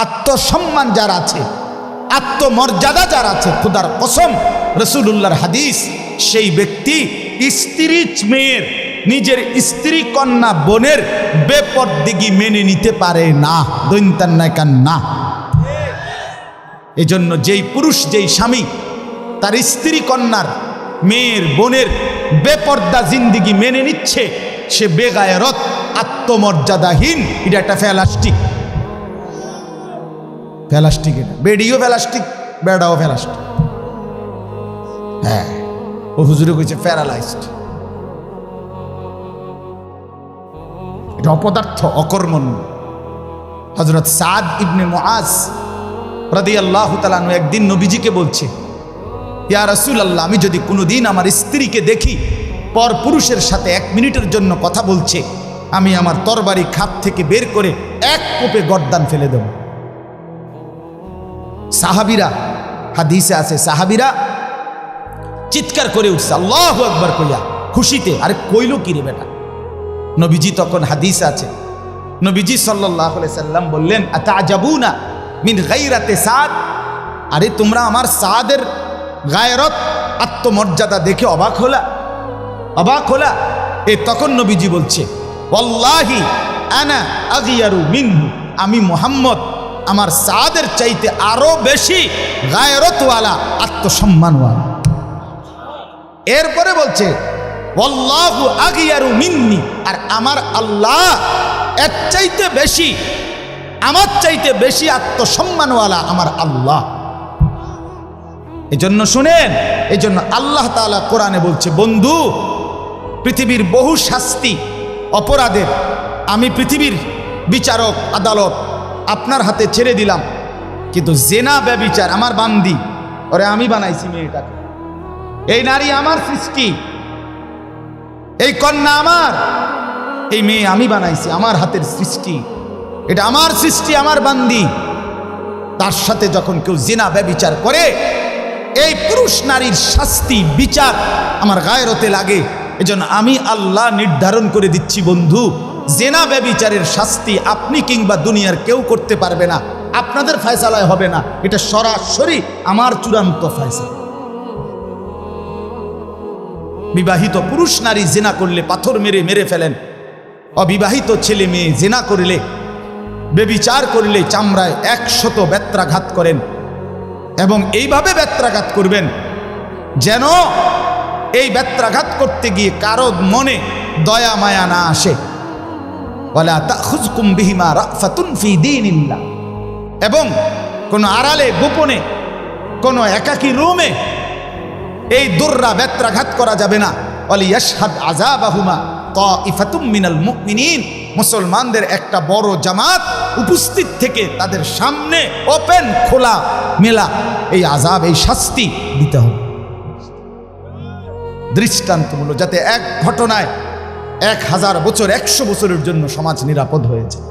আত্মসম্মান যার আছে, আত্মমর্যাদা যার আছে, খুদার কসম রাসূলুল্লাহর হাদিস, সেই ব্যক্তি স্ত্রী মেয়ের, নিজের স্ত্রী কন্যা বোনের বেপরদিগি মেনে নিতে পারে না, দৈন্তান্নায়কান না। এজন্য যেই পুরুষ, যেই স্বামী তার স্ত্রী কন্যার, মেয়ের, বোনের বেপর্দা জিন্দিগি মেনে নিচ্ছে, সে বেগায়রত, আত্মমর্যাদাহীন। এটা একটা ফ্যালাস্টিক, ফ্যালাস্টিক। এটা বেডিও ফ্যালাস্টিক, বেড়াও ফ্যালাস্টিক। হ্যাঁ, ও হুজুরে কইছে প্যারালাইজড। এটা অপদার্থ, অকর্মণ্য। হযরত সাদ ইবনে মুআজ রাদিয়াল্লাহু তাআলা আনহু একদিন নবীজিকে বলছে, ইয়া রাসূলুল্লাহ, আমি যদি কোনোদিন আমার স্ত্রীকে দেখি পর পুরুষের সাথে 1 মিনিটের জন্য কথা বলছে, আমি আমার তরবারি খাপ থেকে বের করে এক কোপে গর্দান ফেলে দেব। সাহাবীরা, হাদিসে আছে, সাহাবীরা চিৎকার করে উঠছে আল্লাহু আকবার কইয়া খুশিতে। আরে কইল কি রে বেটা? নবীজি তখন, হাদিস আছে, নবীজি সাল্লাল্লাহু আলাইহি সাল্লাম বললেন, আতাজাবুনা মিন গায়রাতে সাদ, আরে তোমরা আমার সাদের গায়রত, আত্মমর্যাদা দেখে অবাক হলা, অবাক হলা? তখন নবীজি বলছে, ওয়াল্লাহি আনা আগিয়ারু মিনহু, আমি মুহাম্মদ আমার সাদের চাইতে আরো বেশি গায়রতওয়ালা, আত্মসম্মানওয়ালা। এরপরে বলছে, ওয়াল্লাহু আগিয়ারু মিন্নি, আর আমার আল্লাহ এর চাইতে বেশি, আমার চাইতে বেশি আত্মসম্মানওয়ালা আমার আল্লাহ। এজন্য শুনেন, এজন্য আল্লাহ তাআলা কোরআনে বলছে, বন্ধু, পৃথিবীর বহু শাস্তি অপরাধের আমি পৃথিবীর বিচারক আদালত আপনার হাতে ছেড়ে দিলাম, কিন্তু জেনা ব্যভিচার আমার বান্দি, ওরে আমি বানাইছি মেয়েটাকে, এই নারী আমার সৃষ্টি, এই কন্যা আমার, এই মেয়ে আমি বানাইছি, আমার হাতের সৃষ্টি, এটা আমার সৃষ্টি, আমার বান্দি। তার সাথে যখন কেউ জিনা ব্যভিচার করে, এই পুরুষ নারীর শাস্তি বিচার আমার গায়রতে লাগে। এজন্য আমি আল্লাহ নির্ধারণ করে দিচ্ছি, বন্ধু, জিনা ব্যভিচারের শাস্তি আপনি কিংবা দুনিয়ার কেউ করতে পারবে না, আপনাদের ফয়সালায় হবে না, এটা সরাসরি আমার চূড়ান্ত ফয়সালা। বিবাহিত পুরুষ নারী জিনা করলে পাথর মেরে মেরে ফেলেন, অবিবাহিত ছেলে মেয়ে জিনা করলে, ব্যভিচার করলে চামড়ায় 100 বেত্রাঘাত করেন, এবং এইভাবে বেত্রাঘাত করবেন যেন এই বেত্রাঘাত করতে গিয়ে কারো মনে দয়া মায়া না আসে। ওয়ালা তাখুযকুম বিহিমা রাফাতুন ফি দীনিল্লাহ, এবং কোন আড়ালে গোপনে কোন একাকী রুমে এই দুররা বেত্রাঘাত করা যাবে না। ওয়ালিয়াশহাদ আযাবাহুমা তাইফাতুম মিনাল মুমিনিন, মুসলমানদের একটা বড় জামাত উপস্থিত থেকে তাদের সামনে ওপেন খোলা মেলা এই আযাব, এই শাস্তি দিতে হবে দৃষ্টান্তমূলক, যাতে এক ঘটনায় 1000 বছর 100 বছরের জন্য সমাজ নিরাপদ হয়ে যায়।